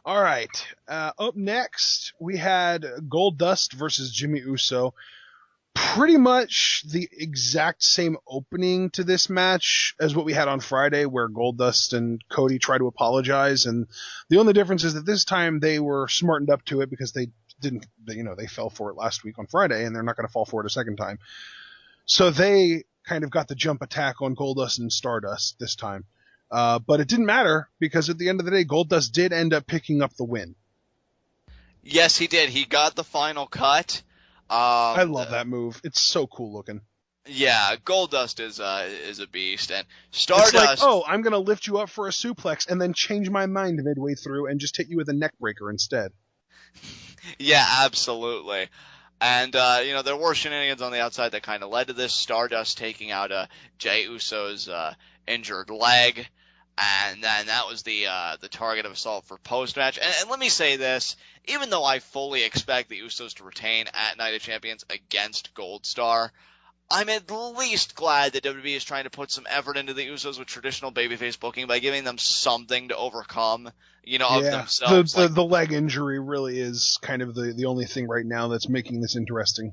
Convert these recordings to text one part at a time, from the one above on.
All right. Up next, we had Goldust versus Jimmy Uso. Pretty much the exact same opening to this match as what we had on Friday, where Goldust and Cody try to apologize. And the only difference is that this time they were smartened up to it because they didn't, they fell for it last week on Friday, and they're not going to fall for it a second time. So they kind of got the jump attack on Goldust and Stardust this time. But it didn't matter because at the end of the day, Goldust did end up picking up the win. Yes, he did. He got the final cut. I Um, love that move. It's so cool looking. yeah, Goldust is a beast, and It's like, Stardust. oh, I'm going to lift you up for a suplex and then change my mind midway through and just hit you with a neck breaker instead. Yeah, absolutely. And there were shenanigans on the outside that kind of led to this. Stardust taking out Jey Uso's injured leg, and then that was the target of assault for post match. And let me say this: even though I fully expect the Usos to retain at Night of Champions against Gold Star, I'm at least glad that WWE is trying to put some effort into the Usos with traditional babyface booking by giving them something to overcome, of Yeah, themselves. Like, the leg injury really is kind of the only thing right now that's making this interesting.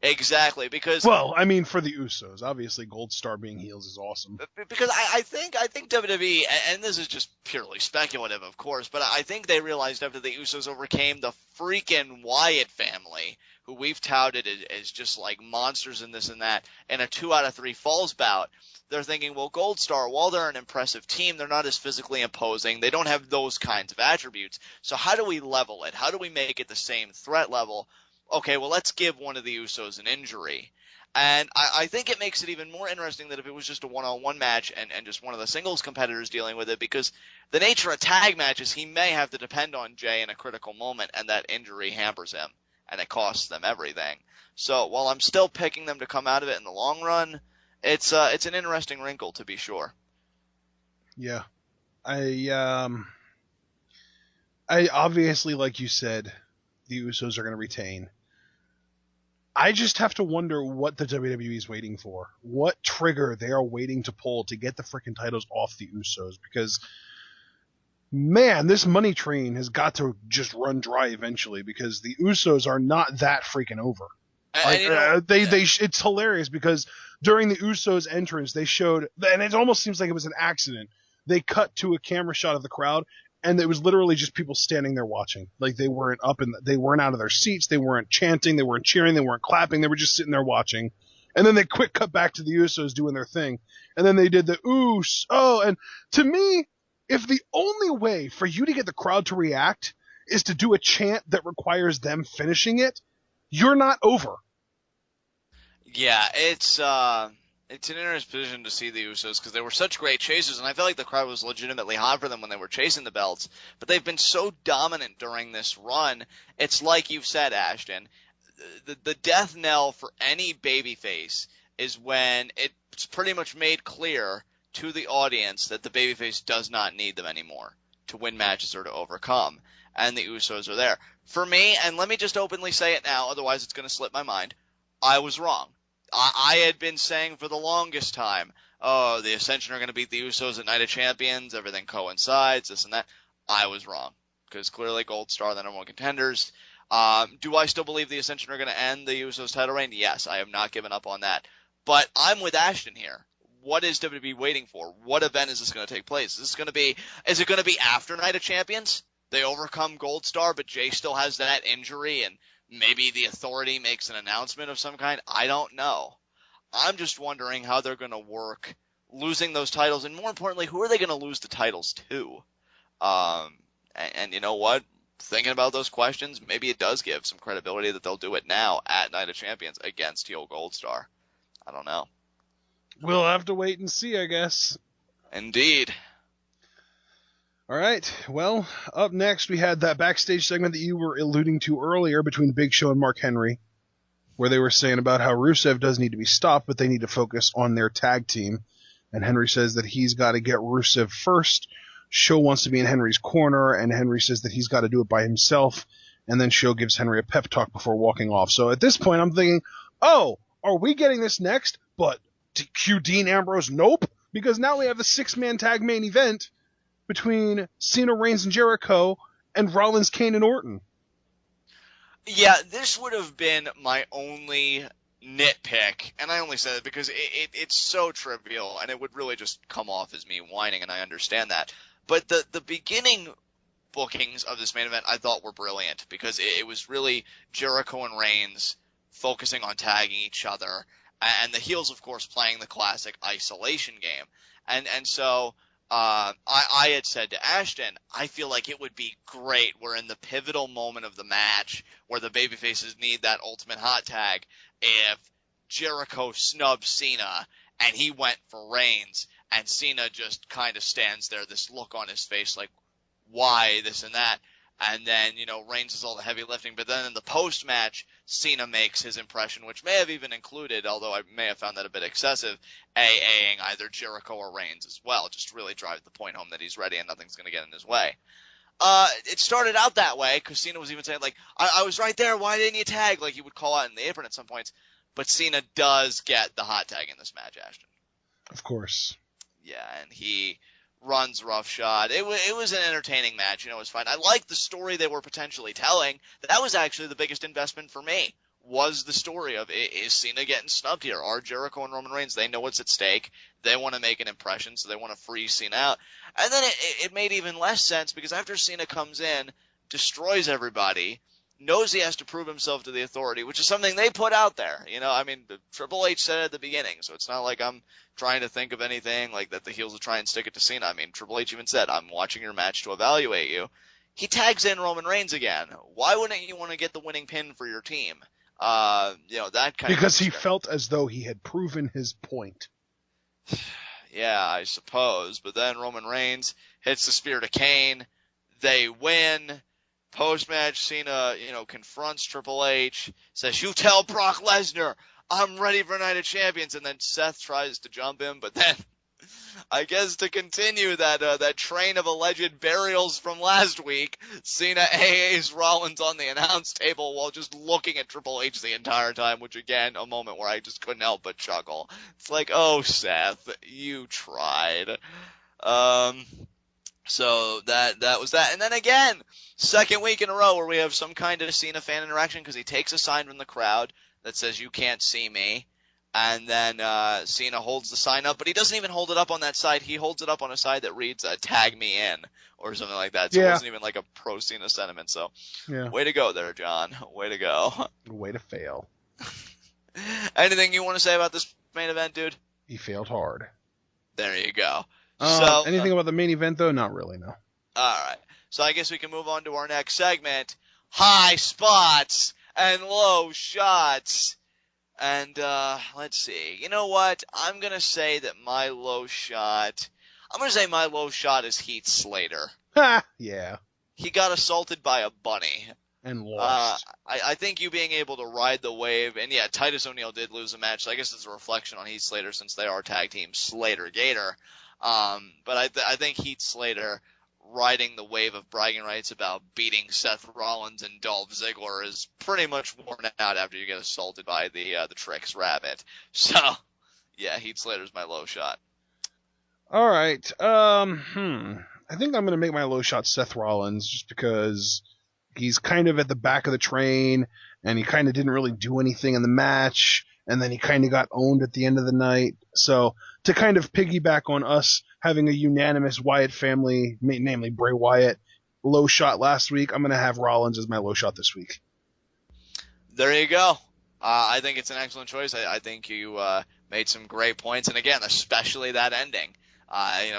exactly, because Well, I mean, for the Usos, obviously Gold Star being heels is awesome. I think WWE, and this is just purely speculative, of course, but I think they realized after the Usos overcame the freaking Wyatt family, who we've touted as just like monsters in this and that, in a 2 out of 3 falls bout, they're thinking, well, Gold Star, while they're an impressive team, they're not as physically imposing. They don't have those kinds of attributes. So how do we level it? How do we make it the same threat level? Okay, well, let's give one of the Usos an injury. And I think it makes it even more interesting that if it was just a one-on-one match and just one of the singles competitors dealing with it, because the nature of tag matches, he may have to depend on Jay in a critical moment, and that injury hampers him, and it costs them everything. So while I'm still picking them to come out of it in the long run, it's an interesting wrinkle to be sure. Yeah, I I obviously, like you said, the Usos are going to retain. I just have to wonder what the WWE is waiting for. What trigger they are waiting to pull to get the freaking titles off the Usos. Because, man, this money train has got to just run dry eventually because the Usos are not that freaking over. And Like, you know, it's hilarious because during the Usos entrance, they showed, and it almost seems like it was an accident. They cut to a camera shot of the crowd, and it was literally just people standing there watching. Like they weren't they weren't out of their seats, they weren't chanting, they weren't cheering, they weren't clapping, they were just sitting there watching. And then they quick cut back to the Usos doing their thing, and then they did the Us. Oh, and to me, if the only way for you to get the crowd to react is to do a chant that requires them finishing it, you're not over. yeah, it's an interesting position to see the Usos because they were such great chasers, and I felt like the crowd was legitimately hot for them when they were chasing the belts. But they've been so dominant during this run. It's like you've said, Ashton. The death knell for any babyface is when it's pretty much made clear to the audience that the babyface does not need them anymore to win matches or to overcome. And the Usos are there. For me, and let me just openly say it now, otherwise it's going to slip my mind, I was wrong. I had been saying for the longest time, oh, the Ascension are going to beat the Usos at Night of Champions, everything coincides, this and that. I was wrong, because clearly Gold Star are the number one contenders. Do I still believe the Ascension are going to end the Usos title reign? Yes, I have not given up on that. But I'm with Ashton here. What is WWE waiting for? What event is this going to take place? Is it going to be after Night of Champions? They overcome Gold Star, but Jay still has that injury, and maybe the Authority makes an announcement of some kind. I don't know. I'm just wondering how they're going to work losing those titles, and more importantly, who are they going to lose the titles to? And you know what? Thinking about those questions, maybe it does give some credibility that they'll do it now at Night of Champions against Heel Gold Star. I don't know. We'll have to wait and see, I guess. Indeed. All right. Well, up next we had that backstage segment that you were alluding to earlier between Big Show and Mark Henry, where they were saying about how Rusev does need to be stopped, but they need to focus on their tag team. And Henry says that he's got to get Rusev first. Show wants to be in Henry's corner, and Henry says that he's got to do it by himself. And then Show gives Henry a pep talk before walking off. So at this point, I'm thinking, oh, are we getting this next? But Q Dean Ambrose, nope. Because now we have the 6-man tag main event between Cena, Reigns, and Jericho, and Rollins, Kane, and Orton. Yeah, this would have been my only nitpick, and I only said it because it's so trivial, and it would really just come off as me whining, and I understand that. But the beginning bookings of this main event I thought were brilliant because it was really Jericho and Reigns focusing on tagging each other, and the heels, of course, playing the classic isolation game. And so I had said to Ashton, I feel like it would be great. We're in the pivotal moment of the match where the babyfaces need that ultimate hot tag. If Jericho snubs Cena and he went for Reigns, and Cena just kind of stands there, this look on his face like, why this and that, and then Reigns does all the heavy lifting, but then in the post match Cena makes his impression, which may have even included, although I may have found that a bit excessive, AAing either Jericho or Reigns as well, just to really drive the point home that he's ready and nothing's going to get in his way. It started out that way because Cena was even saying like, I was right there, why didn't you tag, like he would call out in the apron at some points, but Cena does get the hot tag in this match, Ashton. Of course. Yeah, and he runs roughshod. It was an entertaining match. It was fine. I liked the story they were potentially telling. That was actually the biggest investment for me, was the story of, is Cena getting snubbed here? Are Jericho and Roman Reigns? They know what's at stake. They want to make an impression, so they want to freeze Cena out. And then it made even less sense because after Cena comes in, destroys everybody, knows he has to prove himself to the Authority, which is something they put out there. I mean, Triple H said it at the beginning, so it's not like I'm trying to think of anything like that the heels will try and stick it to Cena. I mean, Triple H even said, I'm watching your match to evaluate you. He tags in Roman Reigns again. Why wouldn't you want to get the winning pin for your team? That kind of because he felt as though he had proven his point. Yeah, I suppose. But then Roman Reigns hits the spear to Kane. They win. Post-match, Cena, confronts Triple H, says, you tell Brock Lesnar, I'm ready for Night of Champions. And then Seth tries to jump him, but then, I guess to continue that train of alleged burials from last week, Cena AA's Rollins on the announce table while just looking at Triple H the entire time, which again, a moment where I just couldn't help but chuckle. It's like, oh, Seth, you tried. So that was that. And then again, second week in a row where we have some kind of Cena fan interaction because he takes a sign from the crowd that says, you can't see me. And then Cena holds the sign up, but he doesn't even hold it up on that side. He holds it up on a side that reads, tag me in, or something like that. So It wasn't even like a pro-Cena sentiment. So way to go there, John. Way to go. Way to fail. Anything you want to say about this main event, dude? He failed hard. There you go. Anything about the main event, though? Not really, no. All right. So I guess we can move on to our next segment, high spots and low shots. And let's see. You know what? I'm going to say my low shot is Heath Slater. Ha! Yeah. He got assaulted by a bunny. And lost. I think you being able to ride the wave, and yeah, Titus O'Neil did lose a match, so I guess it's a reflection on Heath Slater since they are tag team Slater-Gator. But I think Heath Slater riding the wave of bragging rights about beating Seth Rollins and Dolph Ziggler is pretty much worn out after you get assaulted by the Trix Rabbit. So, yeah, Heath Slater's my low shot. All right. I think I'm going to make my low shot Seth Rollins just because he's kind of at the back of the train and he kind of didn't really do anything in the match. And then he kind of got owned at the end of the night. So to kind of piggyback on us having a unanimous Wyatt family, namely Bray Wyatt, low shot last week, I'm going to have Rollins as my low shot this week. There you go. I think it's an excellent choice. I think you made some great points. And again, especially that ending.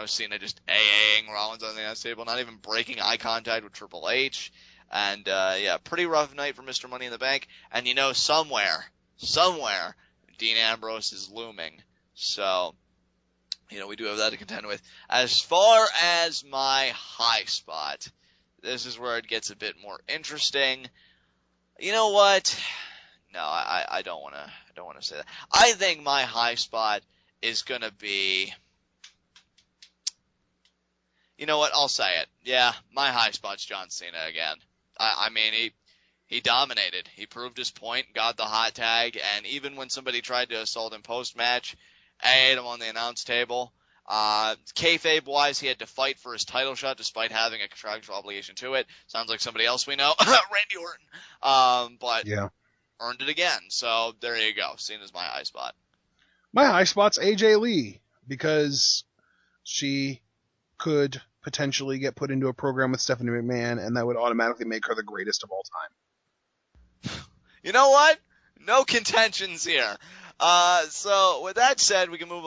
Cena just AAing Rollins on the announce table, not even breaking eye contact with Triple H. And, pretty rough night for Mr. Money in the Bank. And somewhere, Dean Ambrose is looming. So, we do have that to contend with. As far as my high spot, this is where it gets a bit more interesting. You know what? No, I don't want to say that. I think my high spot is going to be, you know what? I'll say it. Yeah, my high spot's John Cena again. I mean, he dominated. He proved his point, got the hot tag, and even when somebody tried to assault him post-match, I ate him on the announce table. Kayfabe-wise, he had to fight for his title shot despite having a contractual obligation to it. Sounds like somebody else we know, Randy Orton. But Yeah. earned it again. So there you go. Seen as my high spot. My high spot's AJ Lee because she could potentially get put into a program with Stephanie McMahon, and that would automatically make her the greatest of all time. You know what? No contentions here. So with that said, we can move on.